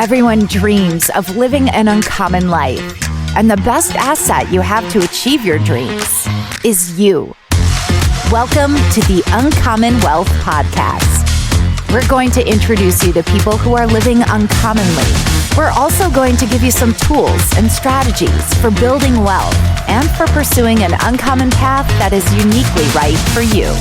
Everyone dreams of living an uncommon life, and the best asset you have to achieve your dreams is you. Welcome to the Uncommon Wealth Podcast. We're going to introduce you to people who are living uncommonly. We're also going to give you some tools and strategies for building wealth and for pursuing an uncommon path that is uniquely right for you.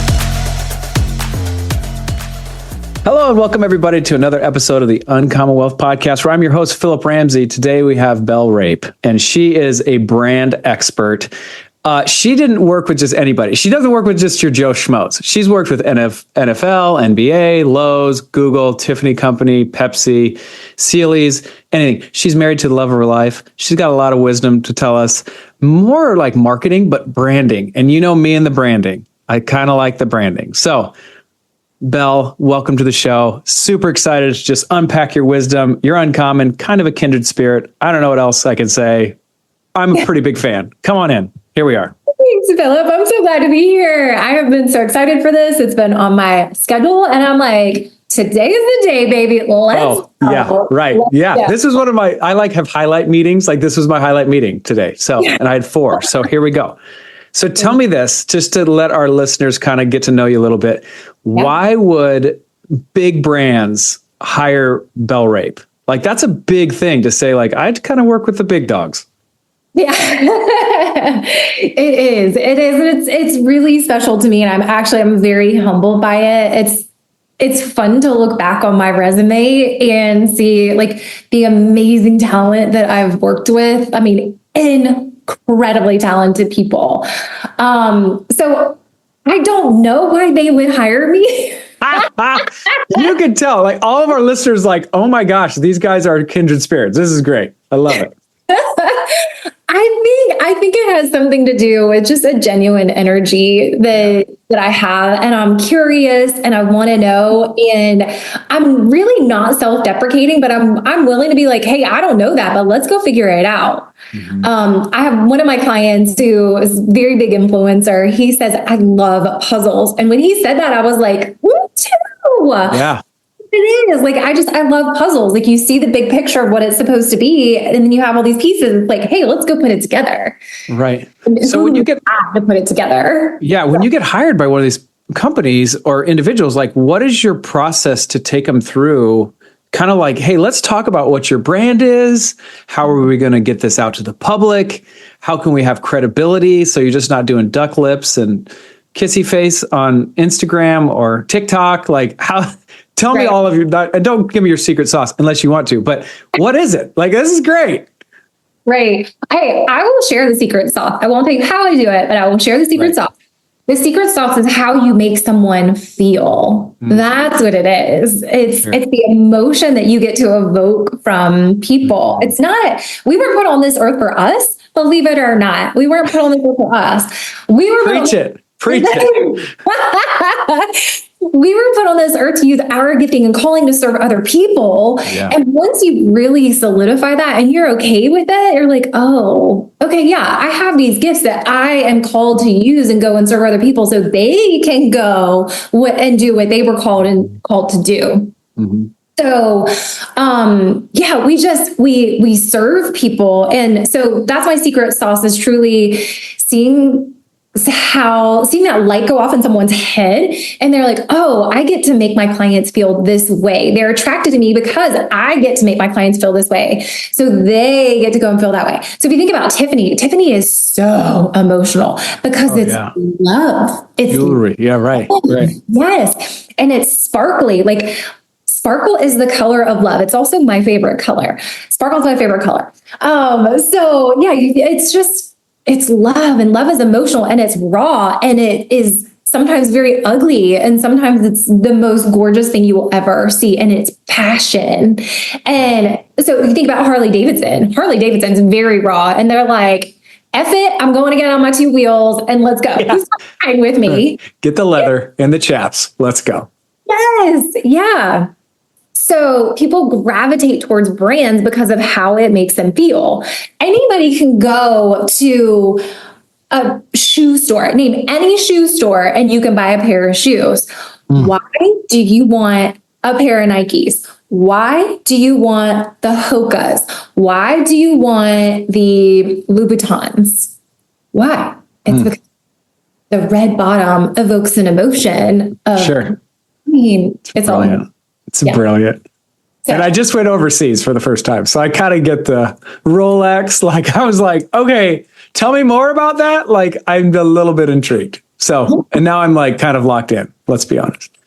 Hello and welcome everybody to another episode of the Uncommon Wealth Podcast, where I'm your host, Phillip Ramsey. Today we have Belle Rape, and she is a brand expert. She didn't work with just anybody. She doesn't work with just your Joe Schmoes. She's worked with NFL, NBA, Lowe's, Google, Tiffany Co, Pepsi, Sealy's, anything. She's married to the love of her life. She's got a lot of wisdom to tell us, more like marketing, but branding. And you know me and the branding. I kind of like the branding. So Belle, welcome to the show. Super excited to just unpack your wisdom. You're uncommon, kind of a kindred spirit. I don't know what else I can say. I'm a pretty big fan. Come on in. Here we are. Thanks, Phillip. I'm so glad to be here. I have been so excited for this. It's been on my schedule, and I'm like, today is the day, baby. Let's go. Yeah, right. Yeah. This is one of my, I like have highlight meetings. Like this was my highlight meeting today. So, and I had 4. So here we go. So tell me this, just to let our listeners kind of get to know you a little bit. Why would big brands hire Belle Rape? Like that's a big thing to say, like, I'd kind of work with the big dogs. Yeah, it is. It is. It's really special to me. And I'm very humbled by it. It's fun to look back on my resume and see like the amazing talent that I've worked with. I mean, incredibly talented people. So I don't know why they would hire me. You can tell, like all of our listeners, like, oh my gosh, these guys are kindred spirits. This is great. I love it. I think it has something to do with just a genuine energy that I have, and I'm curious and I want to know, and I'm really not self-deprecating, but I'm willing to be like, hey, I don't know that, but let's go figure it out. Mm-hmm. I have one of my clients who is a very big influencer. He says, I love puzzles. And when he said that, I was like, me too. Yeah. It is like, I love puzzles. Like you see the big picture of what it's supposed to be. And then you have all these pieces. It's like, hey, let's go put it together. Right. So when you get to put it together. Yeah. When you get hired by one of these companies or individuals, like what is your process to take them through kind of like, hey, let's talk about what your brand is. How are we going to get this out to the public? How can we have credibility? So you're just not doing duck lips and kissy face on Instagram or TikTok. Like how... Tell me all of your, and don't give me your secret sauce unless you want to, but what is it? Like, this is great. Right. Hey, I will share the secret sauce. I won't tell you how I do it, but I will share the secret sauce. The secret sauce is how you make someone feel. That's what it is. It's the emotion that you get to evoke from people. It's not, we were put on this earth for us, believe it or not. We weren't put on this earth for us. We were Preach it. We were put on this earth to use our gifting and calling to serve other people. Yeah. And once you really solidify that and you're okay with it, you're like, oh, okay, yeah, I have these gifts that I am called to use and go and serve other people so they can go and do what they were called to do. Mm-hmm. So, we serve people. And so that's my secret sauce is truly seeing that light go off in someone's head and they're like, oh, I get to make my clients feel this way. They're attracted to me because I get to make my clients feel this way. So they get to go and feel that way. So if you think about Tiffany is so emotional because love. It's jewelry. Yeah, right. Yes. And it's sparkly. Like sparkle is the color of love. It's also my favorite color. Sparkle is my favorite color. It's love, and love is emotional and it's raw and it is sometimes very ugly. And sometimes it's the most gorgeous thing you will ever see. And it's passion. And so if you think about Harley Davidson's very raw and they're like, F it, I'm going to get on my 2 wheels and let's go. Yeah. Ride with me. Get the leather and the chaps. Let's go. Yes. Yeah. So people gravitate towards brands because of how it makes them feel. Anybody can go to a shoe store, name any shoe store, and you can buy a pair of shoes. Why do you want a pair of Nikes? why do you want the Hokas? Why do you want the Louboutins? Why? It's because the red bottom evokes an emotion of, Sure. I mean, it's Brilliant. all. It's brilliant. And I just went overseas for the first time. So I kind of get the Rolex. Like, I was like, okay, tell me more about that. Like, I'm a little bit intrigued. So, and now I'm like kind of locked in. Let's be honest.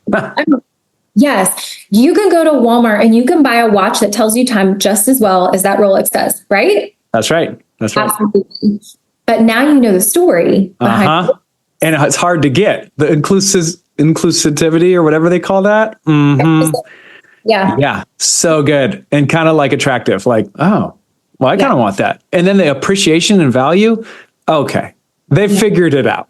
Yes, you can go to Walmart and you can buy a watch that tells you time just as well as that Rolex does, right? That's right. That's right. Absolutely. But now you know the story behind it. And it's hard to get the inclusivity or whatever they call that. Mm-hmm. Yeah. Yeah. So good. And kind of like attractive. Like, oh, well, I kind of want that. And then the appreciation and value. Okay. They figured it out.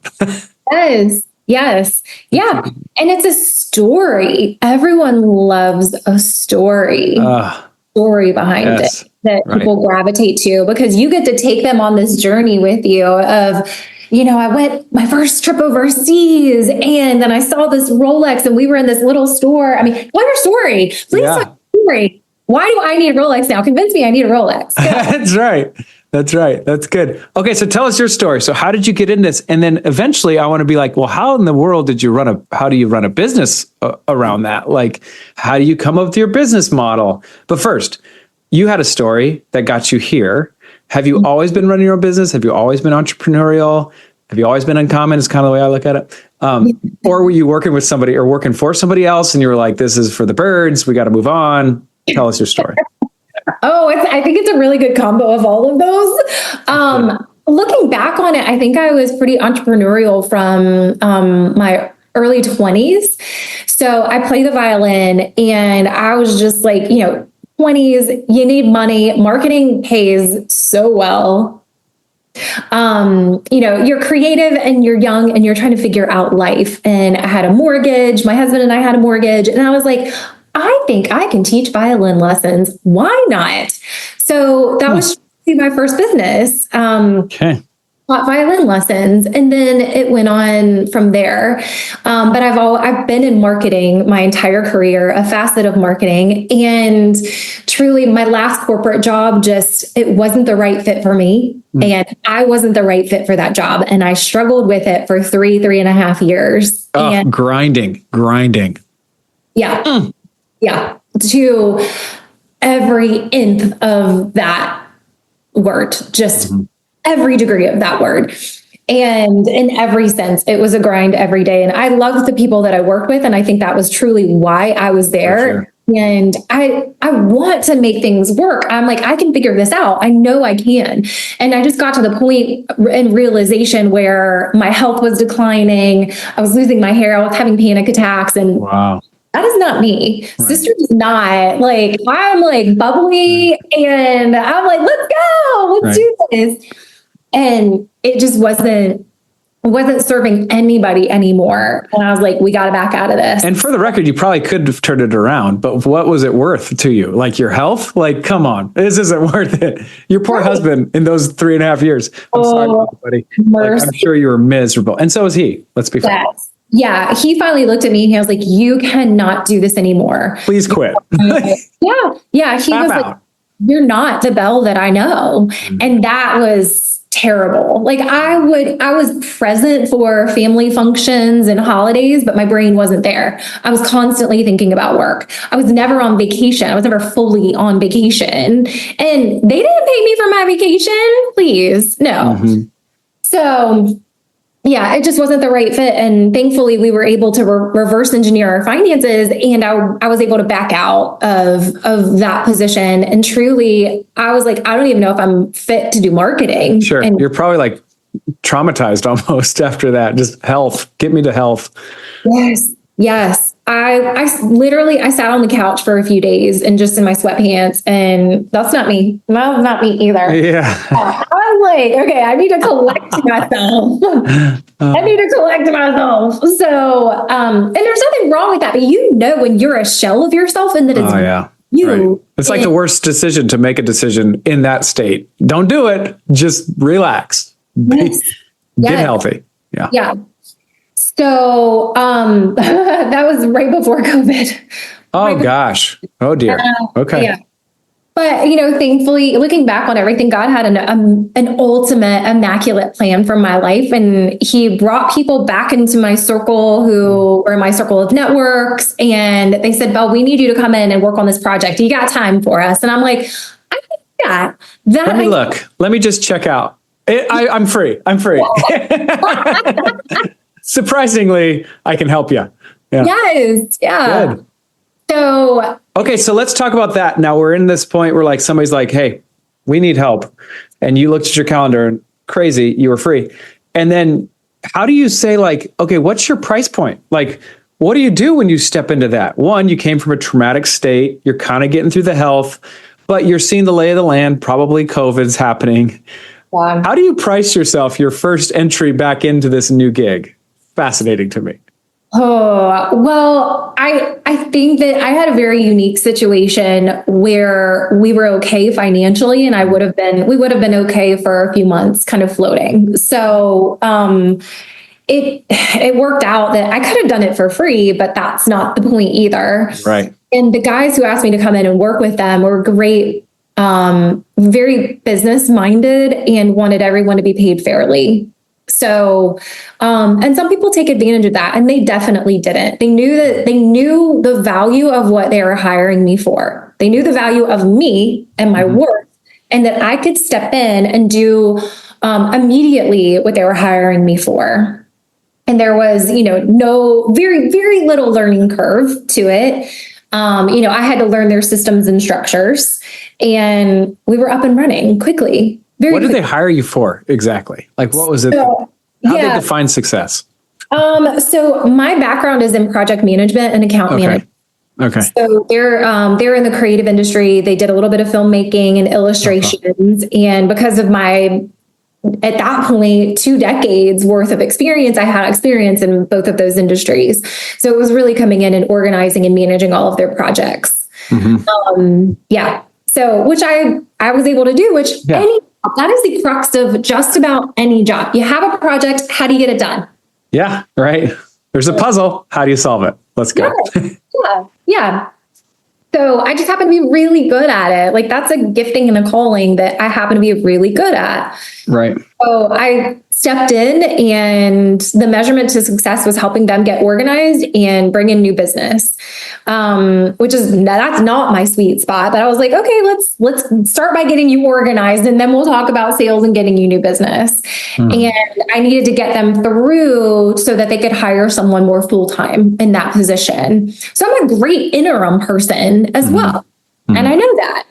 Yes. Yes. Yeah. And it's a story. Everyone loves a story. Story behind it that people gravitate to, because you get to take them on this journey with you of, you know, I went my first trip overseas and then I saw this Rolex and we were in this little store. I mean, what's your story? Please tell your story. Why do I need a Rolex now? Convince me I need a Rolex. That's right. That's right. That's good. Okay. So tell us your story. So how did you get in this? And then eventually I want to be like, well, how in the world did you how do you run a business around that? Like, how do you come up with your business model? But first, you had a story that got you here. Have you always been running your own business? Have you always been entrepreneurial? Have you always been uncommon? Is kind of the way I look at it. Or were you working with somebody or working for somebody else and you were like, this is for the birds. We got to move on. Tell us your story. I think it's a really good combo of all of those. Looking back on it, I think I was pretty entrepreneurial from my early 20s. So I played the violin and I was just like, 20s, you need money. Marketing pays so well. You're creative and you're young and you're trying to figure out life. And I had a mortgage. My husband and I had a mortgage. And I was like, I think I can teach violin lessons. Why not? So that was my first business. Taught violin lessons, and then it went on from there. But I've been in marketing my entire career, a facet of marketing, and truly, my last corporate job it wasn't the right fit for me, and I wasn't the right fit for that job, and I struggled with it for 3.5 years. And grinding. Yeah. Yeah. To every nth of that word, just every degree of that word. And in every sense, it was a grind every day. And I loved the people that I worked with. And I think that was truly why I was there. And I want to make things work. I'm like, I can figure this out. I know I can. And I just got to the point in realization where my health was declining. I was losing my hair. I was having panic attacks. And that is not me. Right. Sister is not like, I'm like bubbly and I'm like, let's go, let's do this. And it just wasn't serving anybody anymore. And I was like, we got to back out of this. And for the record, you probably could have turned it around, but what was it worth to you? Like your health? Like, come on, this isn't worth it. Your poor husband in those 3.5 years. I'm sorry, buddy. Like, I'm sure you were miserable. And so is he. Let's be fair. Yeah, he finally looked at me and he was like, you cannot do this anymore. Please quit. Yeah. He was like, you're not the Belle that I know. And that was terrible. Like I was present for family functions and holidays, but my brain wasn't there. I was constantly thinking about work. I was never on vacation. I was never fully on vacation. And they didn't pay me for my vacation. Please. No. So yeah, it just wasn't the right fit. And thankfully we were able to reverse engineer our finances. And I was able to back out of that position. And truly, I was like, I don't even know if I'm fit to do marketing. Sure. And you're probably like traumatized almost after that. Just health. Get me to health. Yes. I literally sat on the couch for a few days and just in my sweatpants, and that's not me. That's not me either. Yeah. I was like, okay, I need to collect myself. So, and there's nothing wrong with that, but when you're a shell of yourself and that it's you. Right. It's like the worst decision to make a decision in that state. Don't do it. Just relax. Get healthy. Yeah. So that was right before COVID. Oh gosh. Oh dear. Okay. Yeah. But, thankfully, looking back on everything, God had an ultimate immaculate plan for my life. And he brought people back into my circle who were in my circle of networks. And they said, Belle, we need you to come in and work on this project. You got time for us? And I'm like, I can do that. Let me look. Let me just check out. I'm free. I'm free. Surprisingly, I can help you. Yeah. Yes. Yeah. Good. So, okay, so let's talk about that. Now we're in this point where like somebody's like, hey, we need help. And you looked at your calendar and crazy, you were free. And then how do you say like, okay, what's your price point? Like, what do you do when you step into that? One, you came from a traumatic state. You're kind of getting through the health, but you're seeing the lay of the land. Probably COVID's happening. yeah. How do you price yourself your first entry back into this new gig? Fascinating to me. Oh, well, I think that I had a very unique situation where we were okay financially, and we would have been okay for a few months kind of floating. So, it worked out that I could have done it for free, but that's not the point either. Right. And the guys who asked me to come in and work with them were great, very business minded, and wanted everyone to be paid fairly. So, and some people take advantage of that, and they definitely didn't. They knew the value of what they were hiring me for. They knew the value of me and my work, and that I could step in and do immediately what they were hiring me for. And there was, no very, very little learning curve to it. I had to learn their systems and structures, and we were up and running quickly. What did they hire you for exactly? Like, what was it? How did they define success? So my background is in project management and account management. Okay. So they're in the creative industry. They did a little bit of filmmaking and illustrations. And because of my, at that point, 2 decades worth of experience, I had experience in both of those industries. So it was really coming in and organizing and managing all of their projects. So, which I was able to do, that is the crux of just about any job. You have a project. How do you get it done? Yeah, right. There's a puzzle. How do you solve it? Let's go. Yeah. So I just happen to be really good at it. Like that's a gifting and a calling that I happen to be really good at. Right. So I stepped in, and the measurement to success was helping them get organized and bring in new business, that's not my sweet spot. But I was like, okay, let's start by getting you organized, and then we'll talk about sales and getting you new business. And I needed to get them through so that they could hire someone more full-time in that position. So I'm a great interim person as well. And I know that.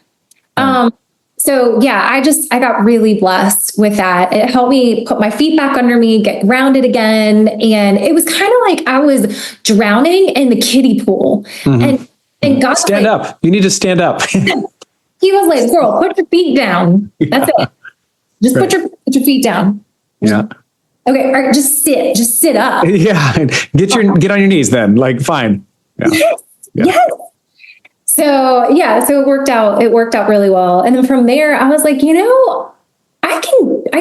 So yeah, I got really blessed with that. It helped me put my feet back under me, get grounded again. And it was kind of like I was drowning in the kiddie pool. And God stand up. You need to stand up. He was like, girl, put your feet down. That's it. Just put your feet down. Yeah. Okay. All right, just sit up. Yeah. Get on your knees then. Like, fine. Yeah. Yes. So it worked out really well. And then from there, I was like, I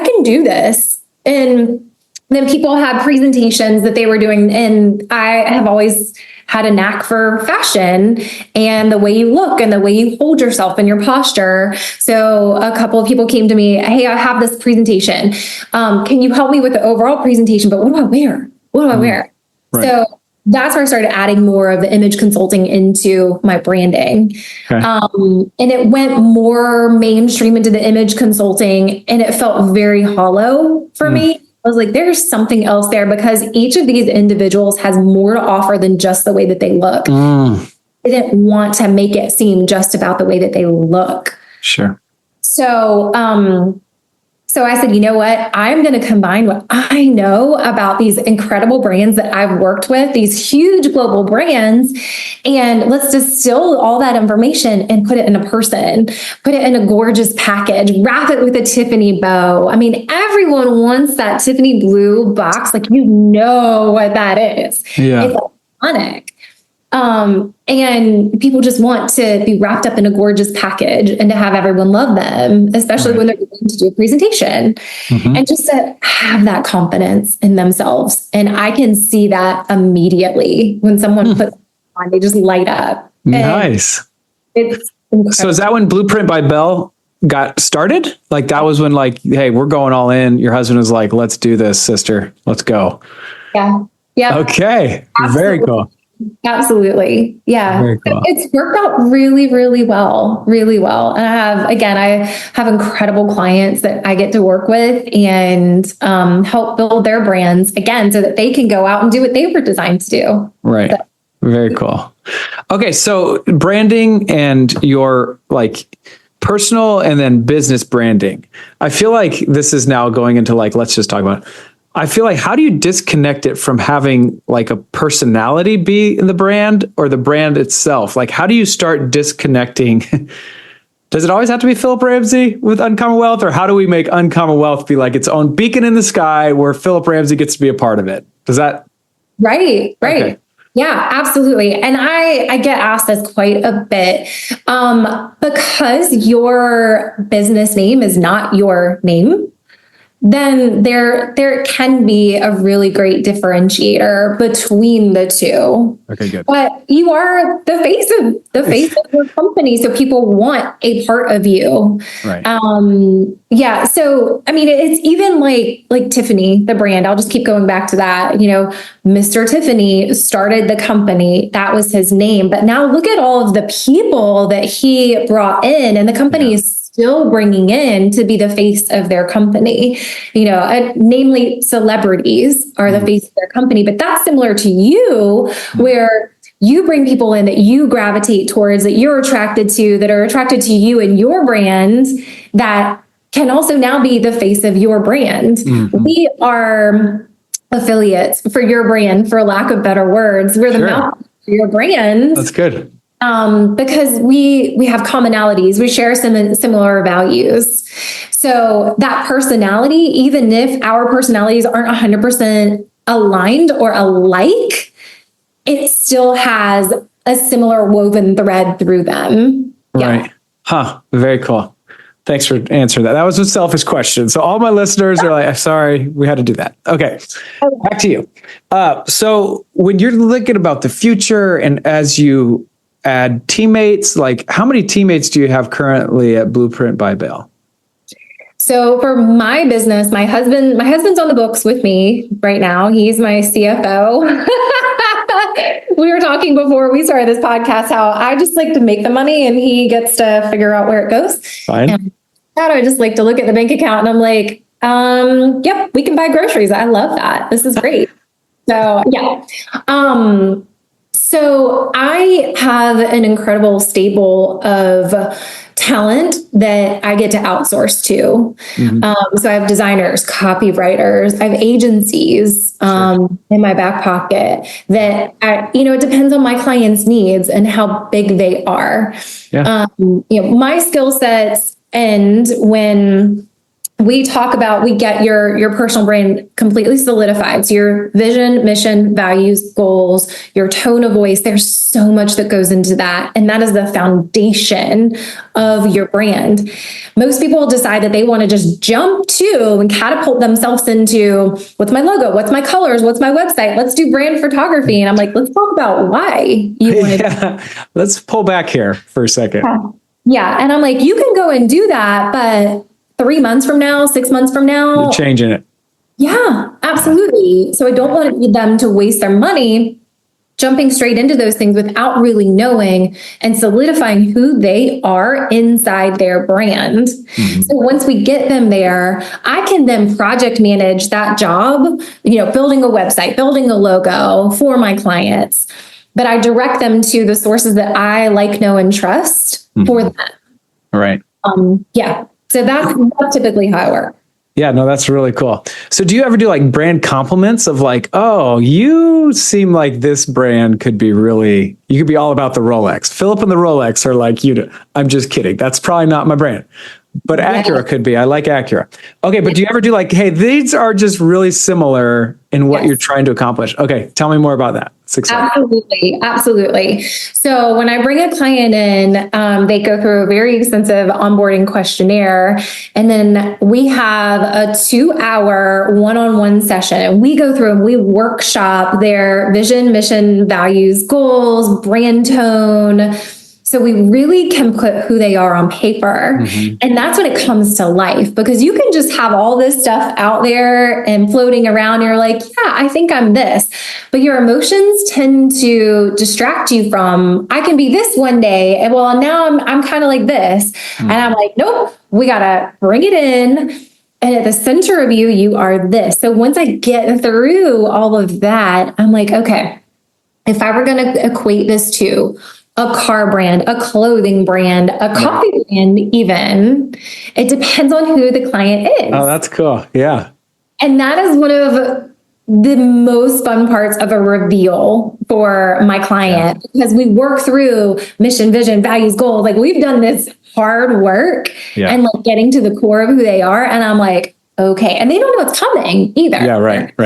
can do this. And then people had presentations that they were doing. And I have always had a knack for fashion and the way you look and the way you hold yourself and your posture. So a couple of people came to me, hey, I have this presentation. Can you help me with the overall presentation? But what do I wear? Right. So that's where I started adding more of the image consulting into my branding. Okay. And it went more mainstream into the image consulting, and it felt very hollow for me. I was like, there's something else there, because each of these individuals has more to offer than just the way that they look. I didn't want to make it seem just about the way that they look. Sure. So I said, you know what? I'm going to combine what I know about these incredible brands that I've worked with, these huge global brands, and let's distill all that information and put it in a person, put it in a gorgeous package, wrap it with a Tiffany bow. I mean, everyone wants that Tiffany blue box. Like, what that is. Yeah. It's iconic. And people just want to be wrapped up in a gorgeous package and to have everyone love them, especially when they're going to do a presentation, and just to have that confidence in themselves. And I can see that immediately when someone puts on. They just light up. Nice. It's incredible. So is that when Blueprint by Belle got started? Like that was when like, hey, we're going all in. Your husband was like, let's do this, sister. Let's go. Yeah. Yeah. Okay. Absolutely. Very cool. Absolutely. Yeah. Very cool. It's worked out really, really well. Really well. And I have incredible clients that I get to work with and help build their brands again so that they can go out and do what they were designed to do. Right. So. Very cool. Okay. So branding and your like personal and then business branding. I feel like this is now going into like, let's just talk about it. I feel like, how do you disconnect it from having like a personality be in the brand or the brand itself? Like, how do you start disconnecting? Does it always have to be Phillip Ramsey with Uncommon Wealth, or how do we make Uncommon Wealth be like its own beacon in the sky where Phillip Ramsey gets to be a part of it? Does that? Right. Okay. Yeah, absolutely. And I get asked this quite a bit because your business name is not your name. Then there can be a really great differentiator between the two. Okay, good. But you are the face of your company, so people want a part of you. Right. Yeah. So I mean, it's even like Tiffany, the brand. I'll just keep going back to that. You know, Mr. Tiffany started the company. That was his name. But now look at all of the people that he brought in, and the company is still bringing in to be the face of their company, you know, namely celebrities are the face of their company. But that's similar to you, where you bring people in that you gravitate towards, that you're attracted to, that are attracted to you and your brand, that can also now be the face of your brand. Mm-hmm. We are affiliates for your brand, for lack of better words. We're the mouth for your brand. That's good. Because we have commonalities, we share some similar values. So that personality, even if our personalities aren't 100% aligned or alike, it still has a similar woven thread through them. Right. Yeah. Huh. Very cool. Thanks for answering that. That was a selfish question. So all my listeners are like, sorry, we had to do that. Okay. Back to you. So when you're thinking about the future and as you add teammates, like how many teammates do you have currently at Blueprint by Belle? So for my business, my husband's on the books with me right now. He's my CFO. We were talking before we started this podcast how I just like to make the money and he gets to figure out where it goes. Fine. And I just like to look at the bank account and I'm like, yep, we can buy groceries. I love that. This is great. So yeah. So I have an incredible stable of talent that I get to outsource to. Mm-hmm. So I have designers, copywriters, I have agencies in my back pocket that it depends on my clients' needs and how big they are. Yeah. My skill sets end when we get your personal brand completely solidified. So your vision, mission, values, goals, your tone of voice, there's so much that goes into that. And that is the foundation of your brand. Most people decide that they want to just jump to and catapult themselves into what's my logo, what's my colors, what's my website, let's do brand photography. And I'm like, let's talk about why you want to. Let's pull back here for a second. Yeah. And I'm like, you can go and do that, but 3 months from now, 6 months from now, you're changing it. Yeah, absolutely. So I don't want them to waste their money jumping straight into those things without really knowing and solidifying who they are inside their brand. Mm-hmm. So once we get them there, I can then project manage that job, building a website, building a logo for my clients. But I direct them to the sources that I like, know, and trust for them. Right. Yeah. So that's typically how I work. Yeah, no, that's really cool. So do you ever do like brand compliments of like, oh, you seem like this brand could be you could be all about the Rolex. Phillip and the Rolex are like, I'm just kidding. That's probably not my brand. but Acura could be. I like Acura. Okay, but do you ever do like, hey, these are just really similar in what you're trying to accomplish? Okay, tell me more about that. It's exciting. Absolutely. Absolutely. So when I bring a client in, they go through a very extensive onboarding questionnaire, and then we have a 2-hour one-on-one session, and we go through and we workshop their vision, mission, values, goals, brand tone. So we really can put who they are on paper. And that's when it comes to life, because you can just have all this stuff out there and floating around. And you're like, yeah, I think I'm this, but your emotions tend to distract you from, I can be this one day. And well, now I'm kind of like this. And I'm like, nope, we got to bring it in. And at the center of you, you are this. So once I get through all of that, I'm like, okay, if I were going to equate this to a car brand, a clothing brand, a coffee brand, even, it depends on who the client is. Oh, that's cool. Yeah. And that is one of the most fun parts of a reveal for my client, because we work through mission, vision, values, goals. Like, we've done this hard work and like getting to the core of who they are. And I'm like, okay. And they don't know what's coming either. Yeah, right.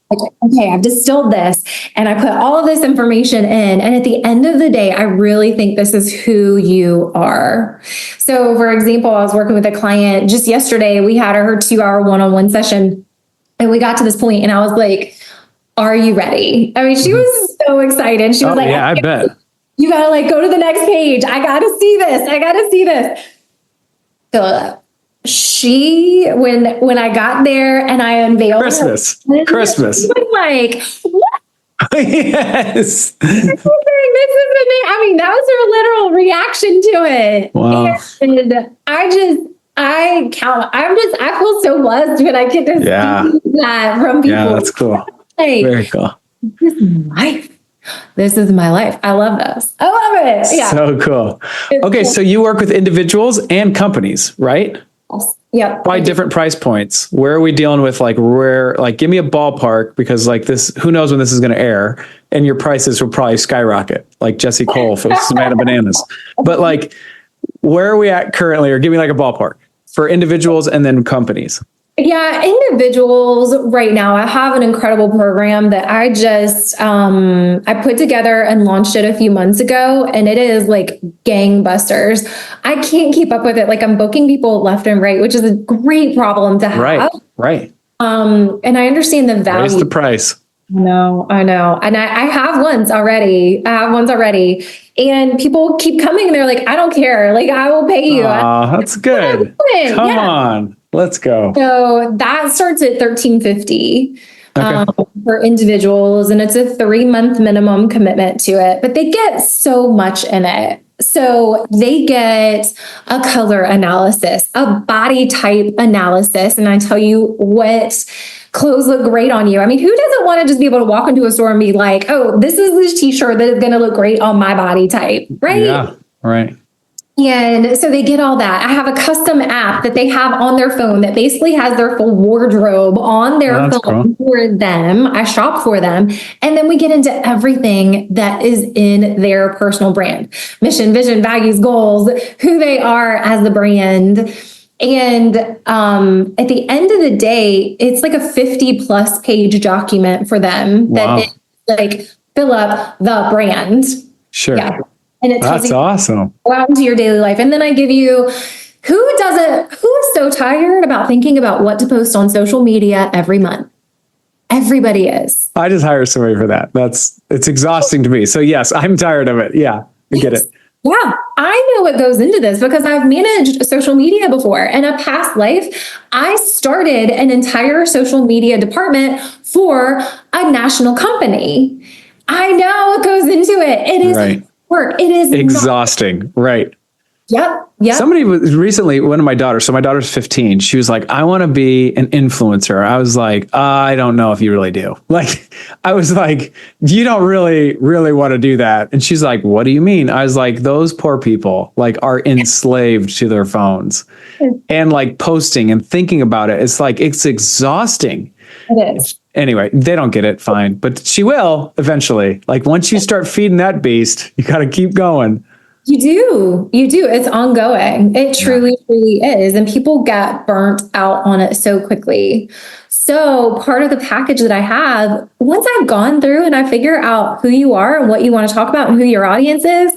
Like, okay, I've distilled this and I put all of this information in. And at the end of the day, I really think this is who you are. So for example, I was working with a client just yesterday. We had her 2-hour one-on-one session, and we got to this point and I was like, are you ready? I mean, she was so excited. She was like, yeah, I bet. You got to like go to the next page. I got to see this. I got to see this. Phillip, when I got there and I unveiled Christmas, she was like, what? Yes. This is amazing. I mean, that was her literal reaction to it. Wow. And I feel so blessed when I get to see that from people. Yeah, that's cool. Like, very cool. This is my life. This is my life. I love this. I love it. Yeah. So cool. Okay, so you work with individuals and companies, right? Yep. By different price points. Where are we dealing with, like, give me a ballpark, because like this, who knows when this is going to air, and your prices will probably skyrocket, like Jesse Cole for Savannah Bananas. But like, where are we at currently, or give me like a ballpark for individuals and then companies? Yeah, individuals right now, I have an incredible program that I just, I put together and launched it a few months ago, and it is like gangbusters. I can't keep up with it. Like, I'm booking people left and right, which is a great problem to have. Right. And I understand the value. Raise the price. I know. And I have ones already. And people keep coming and they're like, I don't care. Like, I will pay you. That's good. Come on. Let's go. So that starts at $1,350 for individuals, and it's a 3-month minimum commitment to it, but they get so much in it. So they get a color analysis, a body type analysis, and I tell you what clothes look great on you. I mean, who doesn't want to just be able to walk into a store and be like, oh, this is this t-shirt that is going to look great on my body type, right? Yeah, right. And so they get all that. I have a custom app that they have on their phone that basically has their full wardrobe on their phone for them. I shop for them. And then we get into everything that is in their personal brand: mission, vision, values, goals, who they are as the brand. And at the end of the day, it's like a 50+ page document for them that is like, Phillip, the brand. Sure. Yeah. And it tells That's you awesome. go out into your daily life. And then I give you, who is so tired about thinking about what to post on social media every month? Everybody is. I just hired somebody for that. It's exhausting to me. So yes, I'm tired of it. Yeah, I get it. Yeah, I know what goes into this because I've managed social media before. In a past life, I started an entire social media department for a national company. I know what goes into it. It is work. It is exhausting. Right. Yep. Somebody was recently, one of my daughters, so my daughter's 15. She was like, I want to be an influencer. I was like, I don't know if you really do. Like, I was like, you don't really want to do that. And she's like, what do you mean? I was like, those poor people like are enslaved to their phones and like posting and thinking about it. It's like, it's exhausting. It is. Anyway, they don't get it. Fine. But she will eventually. Like, once you start feeding that beast, you got to keep going. You do. It's ongoing. It truly, truly is. And people get burnt out on it so quickly. So part of the package that I have, once I've gone through and I figure out who you are and what you want to talk about and who your audience is,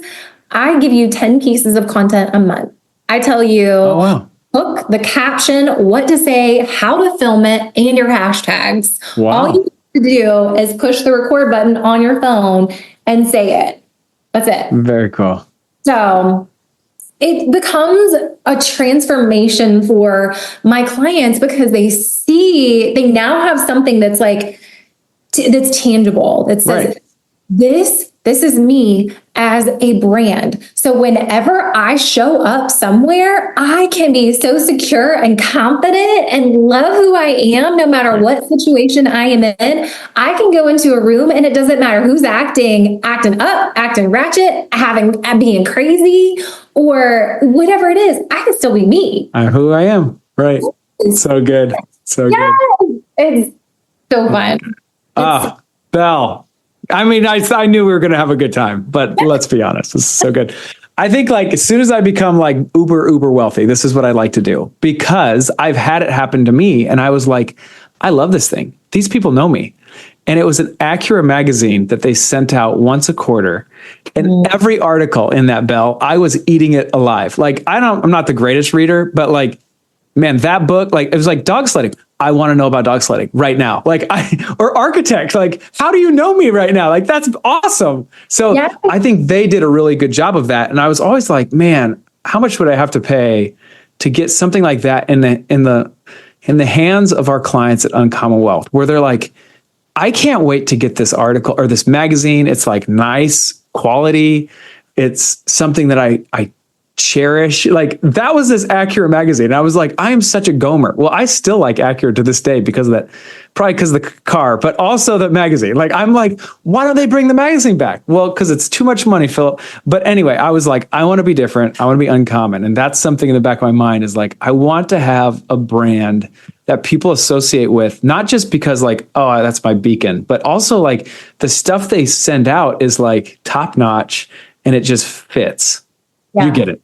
I give you 10 pieces of content a month. I tell you, hook, the caption, what to say, how to film it, and your hashtags. Wow. All you have to do is push the record button on your phone and say it. That's it. Very cool. So it becomes a transformation for my clients because they now have something that's like, that's tangible. That says, this is me as a brand. So whenever I show up somewhere, I can be so secure and confident and love who I am, no matter what situation I am in. I can go into a room and it doesn't matter who's acting up, acting ratchet, being crazy, or whatever it is. I can still be me. I'm who I am. Right. So good. So good. It's so fun. Belle. I mean, I knew we were going to have a good time, but let's be honest. This is so good. I think like as soon as I become like uber wealthy, this is what I like to do because I've had it happen to me. And I was like, I love this thing. These people know me. And it was an Acura magazine that they sent out once a quarter. And every article in that, Belle, I was eating it alive. Like, I'm not the greatest reader, but like, man, that book, like it was like dog sledding. I want to know about dog sledding right now. Or architect, like, how do you know me right now? Like, that's awesome. So I think they did a really good job of that. And I was always like, man, how much would I have to pay to get something like that in the hands of our clients at Uncommon Wealth, where they're like, I can't wait to get this article or this magazine. It's like nice quality. It's something that I cherish. Like that was this Acura magazine. I was like, I am such a Gomer. Well, I still like Acura to this day because of that, probably because of the car, but also the magazine. Like, I'm like, why don't they bring the magazine back? Well, because it's too much money, Phillip. But anyway, I was like, I want to be different. I want to be uncommon. And that's something in the back of my mind is like, I want to have a brand that people associate with, not just because like, oh, that's my beacon, but also like the stuff they send out is like top notch and it just fits. Yeah. You get it.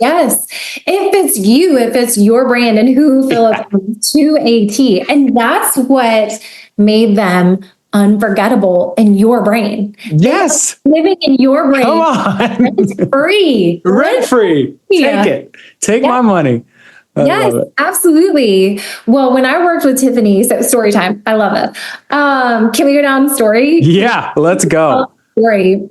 Yes. If it's you, if it's your brand and who Phillip is to a T. And that's what made them unforgettable in your brain. Yes. Living in your brain. Come on. Rent free. Rent free. Take it. Take my money. Yes, absolutely. Well, when I worked with Tiffany, so story time, I love it. Can we go down story? Yeah, let's go. Story.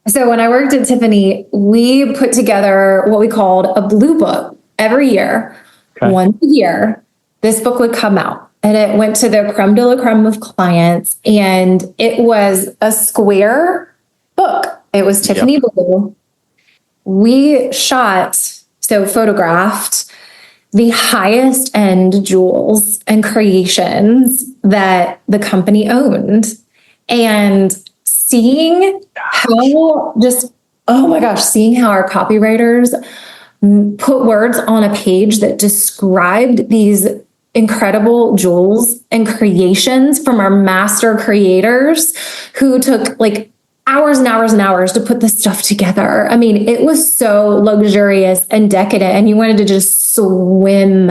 So when I worked at Tiffany, we put together what we called a blue book every year. Okay. Once a year, this book would come out and it went to the creme de la creme of clients. And it was a square book. It was Tiffany blue. We photographed the highest end jewels and creations that the company owned. And seeing how seeing how our copywriters put words on a page that described these incredible jewels and creations from our master creators who took like hours and hours and hours to put this stuff together. I mean, it was so luxurious and decadent, and you wanted to just swim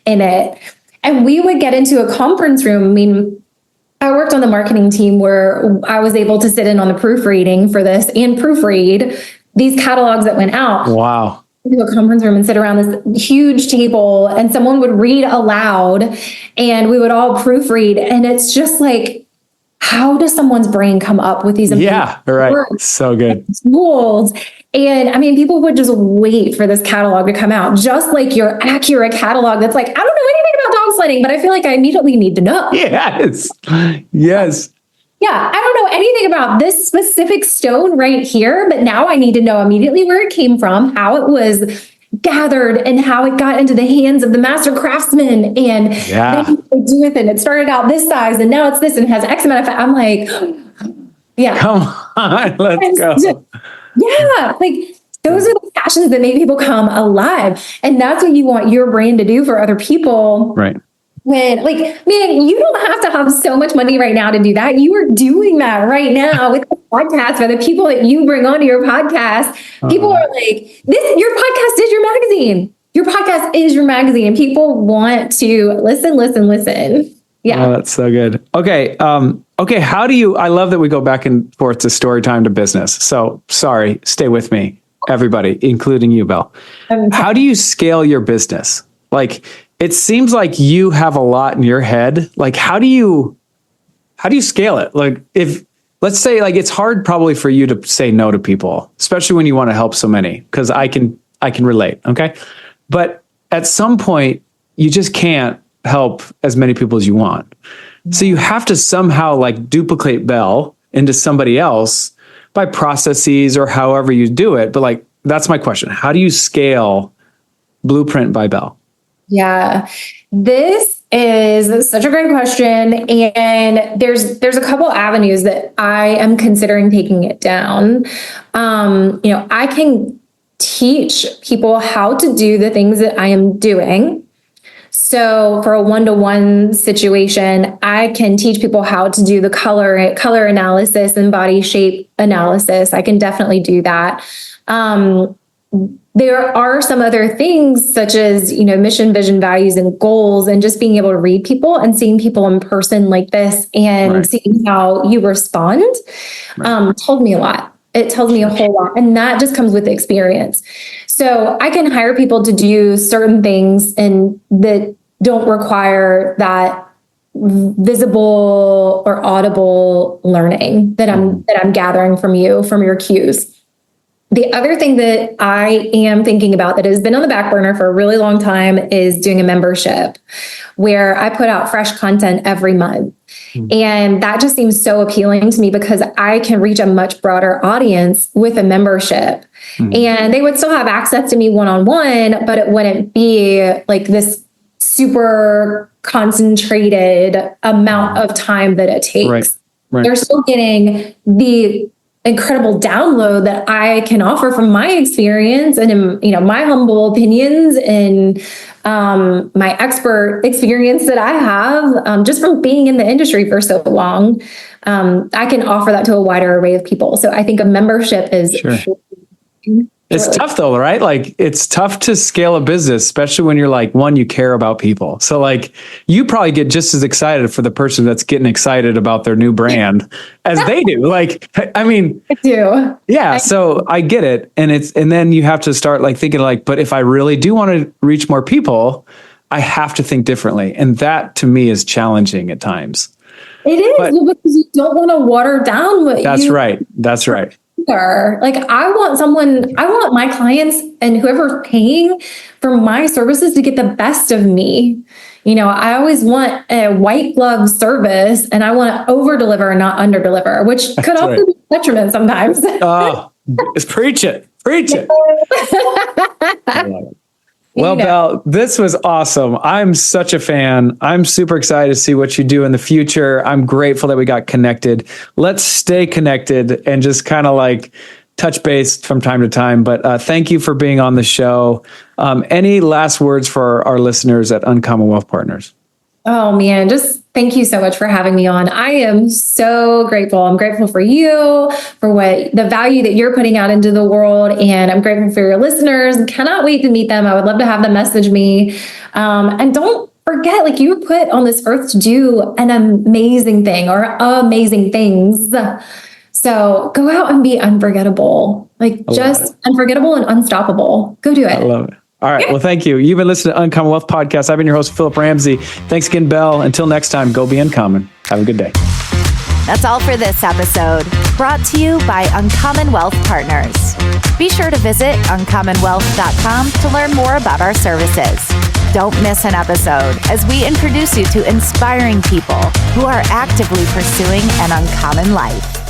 in it. And we would get into a conference room. I mean, I worked on the marketing team where I was able to sit in on the proofreading for this and proofread these catalogs that went out. Wow. To a conference room and sit around this huge table and someone would read aloud and we would all proofread. And it's just like, how does someone's brain come up with these amazing words? So good. Tools. And I mean, people would just wait for this catalog to come out, just like your Acura catalog. That's like, I don't know anything about dog sledding, but I feel like I immediately need to know. Yes. Yes. Yeah. I don't know anything about this specific stone right here, but now I need to know immediately where it came from, how it was gathered and how it got into the hands of the master craftsman and then what they do with it. It started out this size and now it's this and it has X amount of fat. I'm like, yeah. Come on, let's go. Yeah. Like those are the passions that make people come alive. And that's what you want your brand to do for other people. Right. when, like, man, you don't have to have so much money right now to do that. You are doing that right now with the podcast, for the people that you bring onto your podcast. People are like, your podcast is your magazine. Your podcast is your magazine. People want to listen. Yeah. Oh, that's so good. Okay. Okay. I love that we go back and forth to story time to business. So sorry, stay with me, everybody, including you, Belle. How do you scale your business? Like, it seems like you have a lot in your head. Like, how do you scale it? Like, let's say, like, it's hard probably for you to say no to people, especially when you want to help so many, because I can relate. Okay. But at some point you just can't help as many people as you want. So you have to somehow like duplicate Belle into somebody else by processes or however you do it. But like, that's my question. How do you scale Blueprint by Belle? Yeah, this is such a great question. And there's a couple avenues that I am considering taking it down. I can teach people how to do the things that I am doing. So for a one-to-one situation, I can teach people how to do the color analysis and body shape analysis. I can definitely do that. There are some other things such as, mission, vision, values, and goals, and just being able to read people and seeing people in person like this and seeing how you respond told me a lot. It tells me a whole lot. And that just comes with experience. So I can hire people to do certain things and that don't require that visible or audible learning that I'm gathering from your cues. The other thing that I am thinking about that has been on the back burner for a really long time is doing a membership where I put out fresh content every month. And that just seems so appealing to me because I can reach a much broader audience with a membership. And they would still have access to me one-on-one, but it wouldn't be like this super concentrated amount of time that it takes. They're still getting the incredible download that I can offer from my experience and, my humble opinions and my expert experience that I have just from being in the industry for so long. I can offer that to a wider array of people. So I think a membership is It's tough though, right? Like it's tough to scale a business, especially when you're like, one, you care about people. So like you probably get just as excited for the person that's getting excited about their new brand as they do. Like, I mean, I do. Yeah. So I get it. And then you have to start like thinking like, but if I really do want to reach more people, I have to think differently. And that to me is challenging at times. It is because you don't want to water down what That's right. Like I want my clients and whoever's paying for my services to get the best of me. I always want a white glove service and I want to over deliver and not under deliver, which could also be a detriment sometimes. Oh, just preach it. I love it. Well, Belle, this was awesome. I'm such a fan. I'm super excited to see what you do in the future. I'm grateful that we got connected. Let's stay connected and just kind of like touch base from time to time. But thank you for being on the show. Any last words for our listeners at Uncommon Wealth Partners? Oh man, just thank you so much for having me on. I am so grateful. I'm grateful for you, for the value that you're putting out into the world. And I'm grateful for your listeners. Cannot wait to meet them. I would love to have them message me. And don't forget, like you were put on this earth to do an amazing thing or amazing things. So go out and be unforgettable, like just unforgettable and unstoppable. Go do it. I love it. All right. Well, thank you. You've been listening to Uncommon Wealth Podcast. I've been your host, Phillip Ramsey. Thanks again, Belle. Until next time, go be uncommon. Have a good day. That's all for this episode, brought to you by Uncommon Wealth Partners. Be sure to visit uncommonwealth.com to learn more about our services. Don't miss an episode as we introduce you to inspiring people who are actively pursuing an uncommon life.